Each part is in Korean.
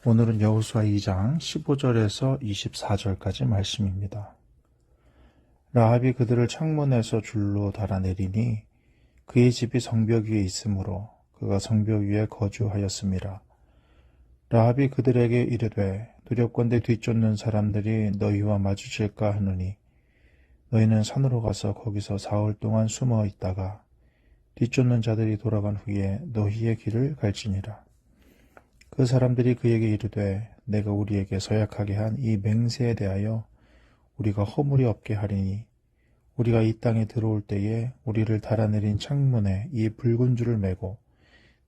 오늘은 여호수아 2장 15절에서 24절까지 말씀입니다. 라합이 그들을 창문에서 줄로 달아내리니 그의 집이 성벽 위에 있으므로 그가 성벽 위에 거주하였습니다. 라합이 그들에게 이르되 두렵건대 뒤쫓는 사람들이 너희와 마주칠까 하노니 너희는 산으로 가서 거기서 사흘 동안 숨어 있다가 뒤쫓는 자들이 돌아간 후에 너희의 길을 갈지니라. 그 사람들이 그에게 이르되 내가 우리에게 서약하게 한 이 맹세에 대하여 우리가 허물이 없게 하리니 우리가 이 땅에 들어올 때에 우리를 달아내린 창문에 이 붉은 줄을 매고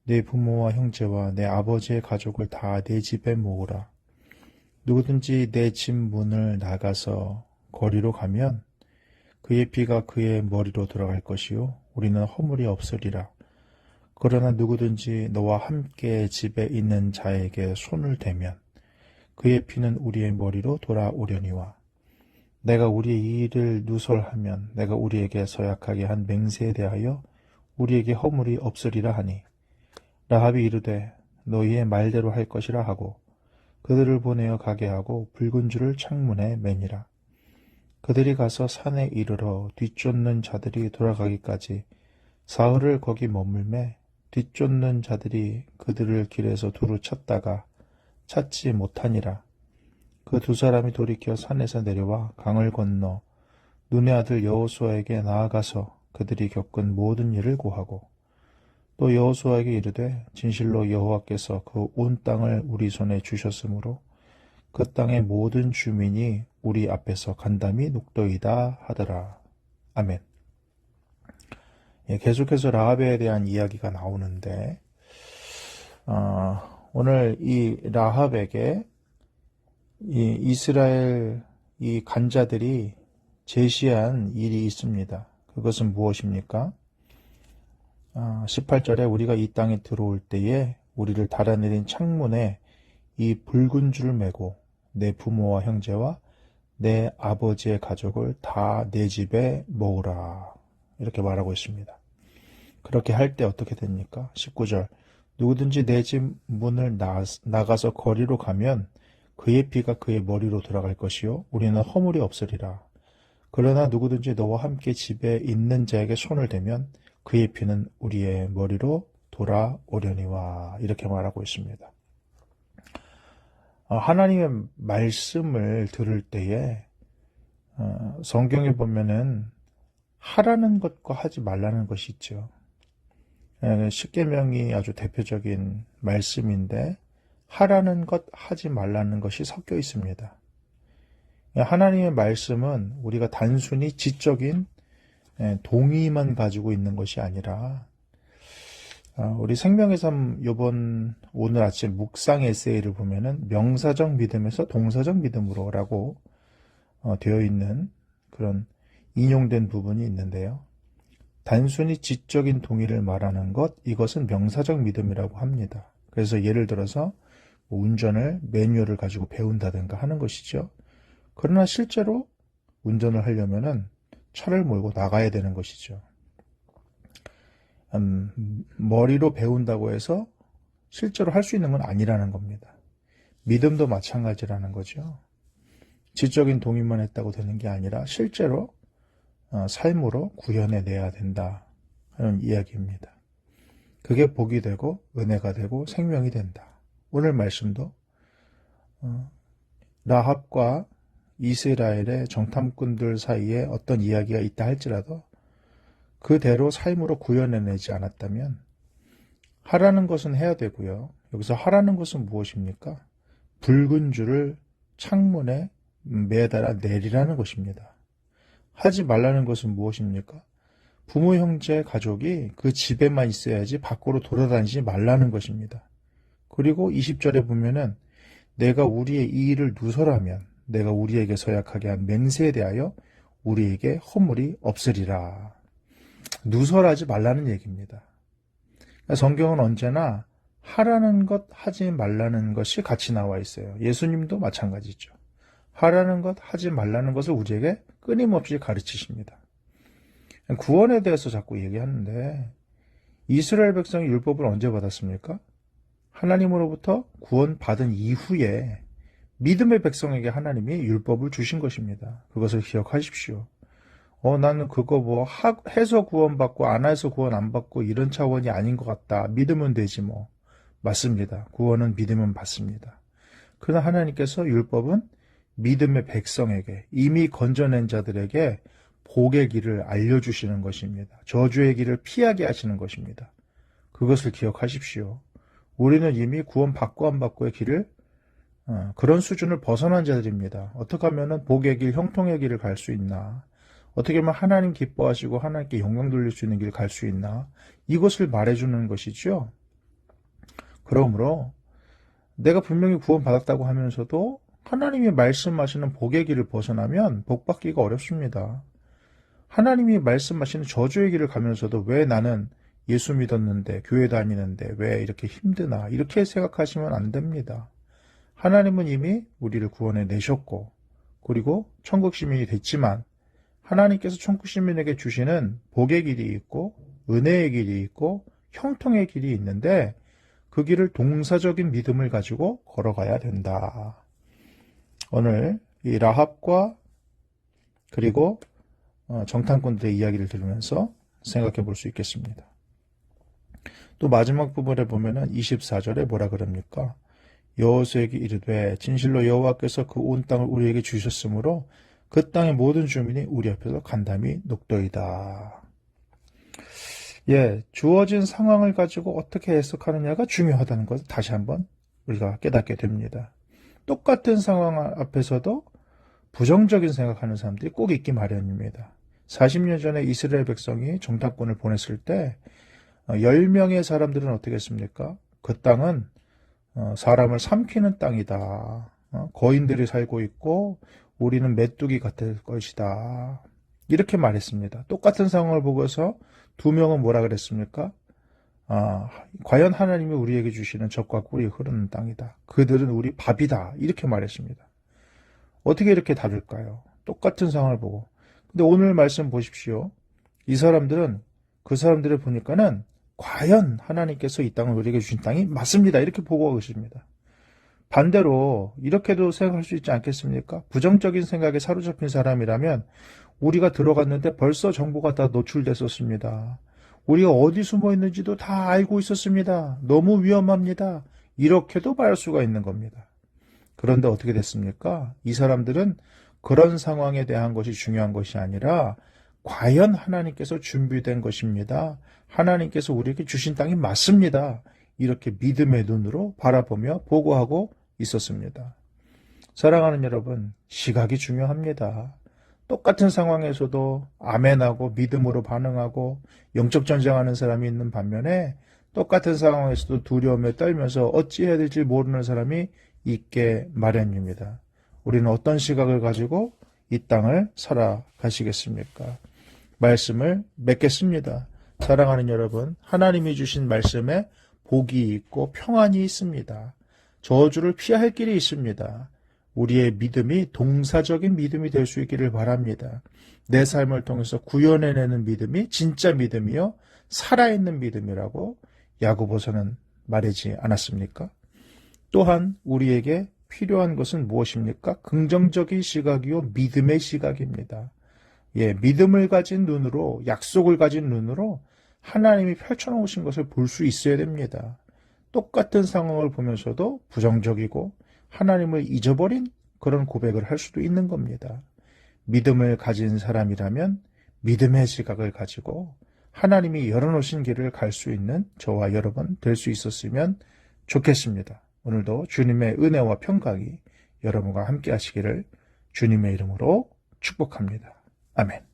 내 부모와 형제와 내 아버지의 가족을 다 내 집에 모으라. 누구든지 내 집 문을 나가서 거리로 가면 그의 피가 그의 머리로 들어갈 것이요 우리는 허물이 없으리라. 그러나 누구든지 너와 함께 집에 있는 자에게 손을 대면 그의 피는 우리의 머리로 돌아오려니와 내가 우리의 이 일을 누설하면 내가 우리에게 서약하게 한 맹세에 대하여 우리에게 허물이 없으리라 하니 라합이 이르되 너희의 말대로 할 것이라 하고 그들을 보내어 가게 하고 붉은 줄을 창문에 매니라. 그들이 가서 산에 이르러 뒤쫓는 자들이 돌아가기까지 사흘을 거기 머물매 뒤쫓는 자들이 그들을 길에서 두루 찾다가 찾지 못하니라. 그 두 사람이 돌이켜 산에서 내려와 강을 건너 눈의 아들 여호수아에게 나아가서 그들이 겪은 모든 일을 고하고 또 여호수아에게 이르되 진실로 여호와께서 그 온 땅을 우리 손에 주셨으므로 그 땅의 모든 주민이 우리 앞에서 간담이 눕도이다 하더라. 아멘. 계속해서 라합에 대한 이야기가 나오는데 오늘 이 라합에게 이 이스라엘 이 간자들이 제시한 일이 있습니다. 그것은 무엇입니까? 18절에 우리가 이 땅에 들어올 때에 우리를 달아내린 창문에 이 붉은 줄을 매고 내 부모와 형제와 내 아버지의 가족을 다 내 집에 모으라. 이렇게 말하고 있습니다. 그렇게 할 때 어떻게 됩니까? 19절 누구든지 내 집 문을 나가서 거리로 가면 그의 피가 그의 머리로 들어갈 것이요 우리는 허물이 없으리라. 그러나 누구든지 너와 함께 집에 있는 자에게 손을 대면 그의 피는 우리의 머리로 돌아오려니와 이렇게 말하고 있습니다. 하나님의 말씀을 들을 때에 성경에 보면은 하라는 것과 하지 말라는 것이 있죠. 십계명이 아주 대표적인 말씀인데 하라는 것, 하지 말라는 것이 섞여 있습니다. 하나님의 말씀은 우리가 단순히 지적인 동의만 가지고 있는 것이 아니라 우리 생명의 삶 오늘 아침 묵상 에세이를 보면은 명사적 믿음에서 동사적 믿음으로라고 되어 있는 그런 인용된 부분이 있는데요. 단순히 지적인 동의를 말하는 것, 이것은 명사적 믿음이라고 합니다. 그래서 예를 들어서 운전을 매뉴얼을 가지고 배운다든가 하는 것이죠. 그러나 실제로 운전을 하려면은 차를 몰고 나가야 되는 것이죠. 머리로 배운다고 해서 실제로 할 수 있는 건 아니라는 겁니다. 믿음도 마찬가지라는 거죠. 지적인 동의만 했다고 되는 게 아니라 실제로 삶으로 구현해내야 된다 하는 이야기입니다. 그게 복이 되고 은혜가 되고 생명이 된다. 오늘 말씀도 라합과 이스라엘의 정탐꾼들 사이에 어떤 이야기가 있다 할지라도 그대로 삶으로 구현해내지 않았다면 하라는 것은 해야 되고요. 여기서 하라는 것은 무엇입니까? 붉은 줄을 창문에 매달아 내리라는 것입니다. 하지 말라는 것은 무엇입니까? 부모, 형제, 가족이 그 집에만 있어야지 밖으로 돌아다니지 말라는 것입니다. 그리고 20절에 보면은 내가 우리의 이 일을 누설하면 내가 우리에게 서약하게 한 맹세에 대하여 우리에게 허물이 없으리라. 누설하지 말라는 얘기입니다. 성경은 언제나 하라는 것, 하지 말라는 것이 같이 나와 있어요. 예수님도 마찬가지죠. 하라는 것, 하지 말라는 것을 우리에게 끊임없이 가르치십니다. 구원에 대해서 자꾸 얘기하는데 이스라엘 백성이 율법을 언제 받았습니까? 하나님으로부터 구원받은 이후에 믿음의 백성에게 하나님이 율법을 주신 것입니다. 그것을 기억하십시오. 나는 그거 해서 구원받고 안 해서 구원 안 받고 이런 차원이 아닌 것 같다. 믿으면 되지 뭐. 맞습니다. 구원은 믿으면 받습니다. 그러나 하나님께서 율법은 믿음의 백성에게, 이미 건져낸 자들에게 복의 길을 알려주시는 것입니다. 저주의 길을 피하게 하시는 것입니다. 그것을 기억하십시오. 우리는 이미 구원받고 안 받고의 길을 그런 수준을 벗어난 자들입니다. 어떻게 하면 복의 길, 형통의 길을 갈 수 있나? 어떻게 하면 하나님 기뻐하시고 하나님께 영광 돌릴 수 있는 길을 갈 수 있나? 이것을 말해주는 것이죠. 그러므로 내가 분명히 구원받았다고 하면서도 하나님이 말씀하시는 복의 길을 벗어나면 복받기가 어렵습니다. 하나님이 말씀하시는 저주의 길을 가면서도 왜 나는 예수 믿었는데 교회 다니는데 왜 이렇게 힘드나 이렇게 생각하시면 안 됩니다. 하나님은 이미 우리를 구원해 내셨고 그리고 천국 시민이 됐지만 하나님께서 천국 시민에게 주시는 복의 길이 있고 은혜의 길이 있고 형통의 길이 있는데 그 길을 동사적인 믿음을 가지고 걸어가야 된다. 오늘 이 라합과 그리고 정탐꾼들의 이야기를 들으면서 생각해 볼 수 있겠습니다. 또 마지막 부분에 보면은 24절에 뭐라 그럽니까? 여호수아에게 이르되 진실로 여호와께서 그 온 땅을 우리에게 주셨으므로 그 땅의 모든 주민이 우리 앞에서 간담이 녹도이다. 주어진 상황을 가지고 어떻게 해석하느냐가 중요하다는 것을 다시 한번 우리가 깨닫게 됩니다. 똑같은 상황 앞에서도 부정적인 생각하는 사람들이 꼭 있기 마련입니다. 40년 전에 이스라엘 백성이 정탐꾼을 보냈을 때 10명의 사람들은 어떻게 했습니까? 그 땅은 사람을 삼키는 땅이다. 거인들이 살고 있고 우리는 메뚜기 같을 것이다. 이렇게 말했습니다. 똑같은 상황을 보고서 2명은 뭐라 그랬습니까? 과연 하나님이 우리에게 주시는 젖과 꿀이 흐르는 땅이다. 그들은 우리 밥이다. 이렇게 말했습니다. 어떻게 이렇게 다를까요? 똑같은 상황을 보고. 근데 오늘 말씀 보십시오. 이 사람들은 그 사람들을 보니까는 과연 하나님께서 이 땅을 우리에게 주신 땅이 맞습니다. 이렇게 보고 계십니다. 반대로 이렇게도 생각할 수 있지 않겠습니까? 부정적인 생각에 사로잡힌 사람이라면 우리가 들어갔는데 벌써 정보가 다 노출됐었습니다. 우리가 어디 숨어 있는지도 다 알고 있었습니다. 너무 위험합니다. 이렇게도 말할 수가 있는 겁니다. 그런데 어떻게 됐습니까? 이 사람들은 그런 상황에 대한 것이 중요한 것이 아니라 과연 하나님께서 준비된 것입니다. 하나님께서 우리에게 주신 땅이 맞습니다. 이렇게 믿음의 눈으로 바라보며 보고하고 있었습니다. 사랑하는 여러분, 시각이 중요합니다. 똑같은 상황에서도 아멘하고 믿음으로 반응하고 영적 전쟁하는 사람이 있는 반면에 똑같은 상황에서도 두려움에 떨면서 어찌해야 될지 모르는 사람이 있게 마련입니다. 우리는 어떤 시각을 가지고 이 땅을 살아가시겠습니까? 말씀을 맺겠습니다. 사랑하는 여러분, 하나님이 주신 말씀에 복이 있고 평안이 있습니다. 저주를 피할 길이 있습니다. 우리의 믿음이 동사적인 믿음이 될 수 있기를 바랍니다. 내 삶을 통해서 구현해내는 믿음이 진짜 믿음이요 살아있는 믿음이라고 야고보서는 말하지 않았습니까? 또한 우리에게 필요한 것은 무엇입니까? 긍정적인 시각이요 믿음의 시각입니다. 믿음을 가진 눈으로, 약속을 가진 눈으로 하나님이 펼쳐놓으신 것을 볼 수 있어야 됩니다. 똑같은 상황을 보면서도 부정적이고 하나님을 잊어버린 그런 고백을 할 수도 있는 겁니다. 믿음을 가진 사람이라면 믿음의 시각을 가지고 하나님이 열어놓으신 길을 갈 수 있는 저와 여러분 될 수 있었으면 좋겠습니다. 오늘도 주님의 은혜와 평강이 여러분과 함께 하시기를 주님의 이름으로 축복합니다. 아멘.